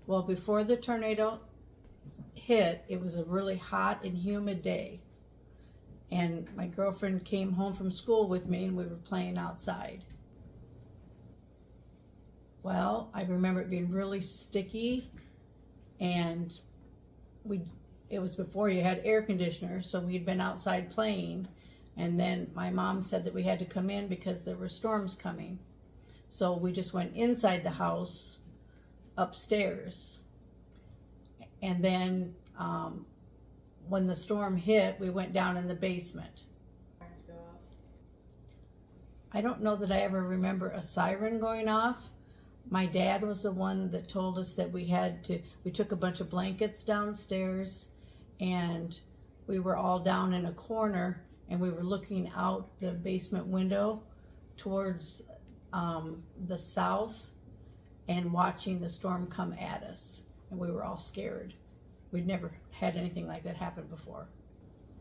Well, before the tornado hit, it was a really hot and humid day. And my girlfriend came home from school with me and we were playing outside. Well, I remember it being really sticky, and it was before you had air conditioners, so we'd been outside playing, and then my mom said that we had to come in because there were storms coming. So we just went inside the house upstairs. And then when the storm hit, we went down in the basement. I don't know that I ever remember a siren going off. My dad was the one that told us that we took a bunch of blankets downstairs, and we were all down in a corner, and we were looking out the basement window towards the south and watching the storm come at us. And we were all scared. We'd never had anything like that happen before.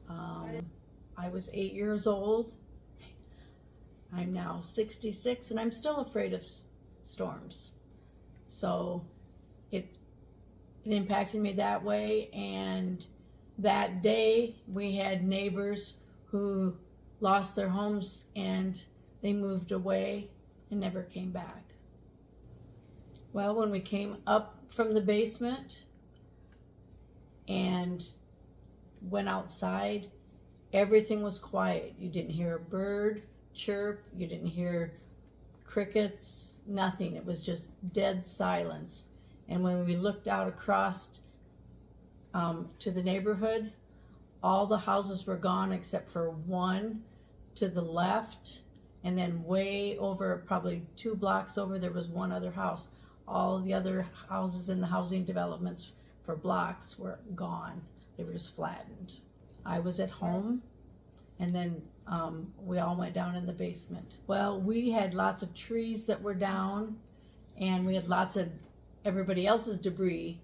I was 8 years old. I'm now 66, and I'm still afraid of storms. So it impacted me that way. And that day we had neighbors who lost their homes and they moved away and never came back. Well, when we came up from the basement and went outside, everything was quiet. You didn't hear a bird chirp, you didn't hear crickets, nothing. It was just dead silence. And when we looked out across to the neighborhood, all the houses were gone except for one to the left, and then way over, probably 2 blocks over, there was one other house. All the other houses in the housing developments for blocks were gone. They were just flattened. I was at home, and then we all went down in the basement. Well, we had lots of trees that were down, and we had lots of everybody else's debris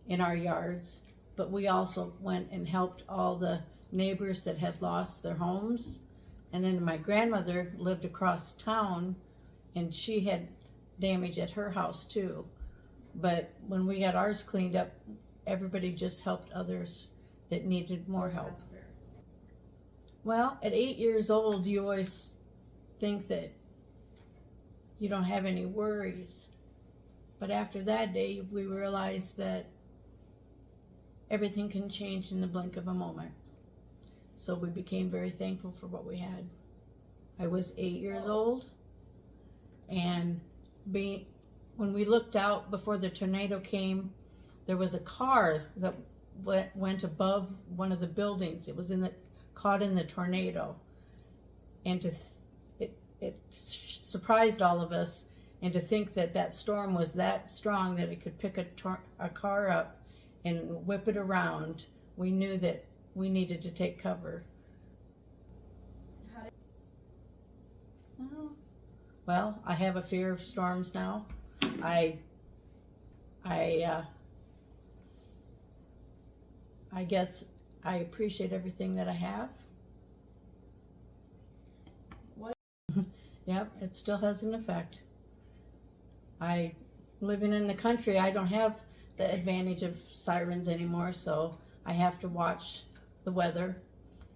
in our yards, but we also went and helped all the neighbors that had lost their homes. And then my grandmother lived across town, and she had damage at her house too. But when we got ours cleaned up, everybody just helped others that needed more help. Well, at 8 years old, you always think that you don't have any worries. But after that day, we realized that everything can change in the blink of a moment. So we became very thankful for what we had. I was 8 years old, and when we looked out before the tornado came, there was a car that went above one of the buildings. It was caught in the tornado, and it surprised all of us. And to think that that storm was that strong that it could pick a car up and whip it around, we knew that we needed to take cover. Oh, well, I have a fear of storms now. I guess I appreciate everything that I have. What? Yep, it still has an effect. Living in the country, I don't have the advantage of sirens anymore, so I have to watch the weather,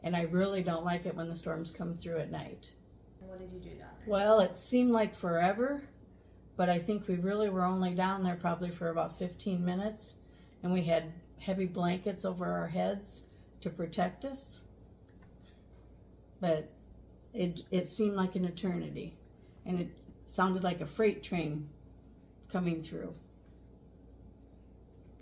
and I really don't like it when the storms come through at night. What did you do down there? Well, it seemed like forever, but I think we really were only down there probably for about 15 minutes, and we had heavy blankets over our heads to protect us. But it seemed like an eternity, and it sounded like a freight train coming through.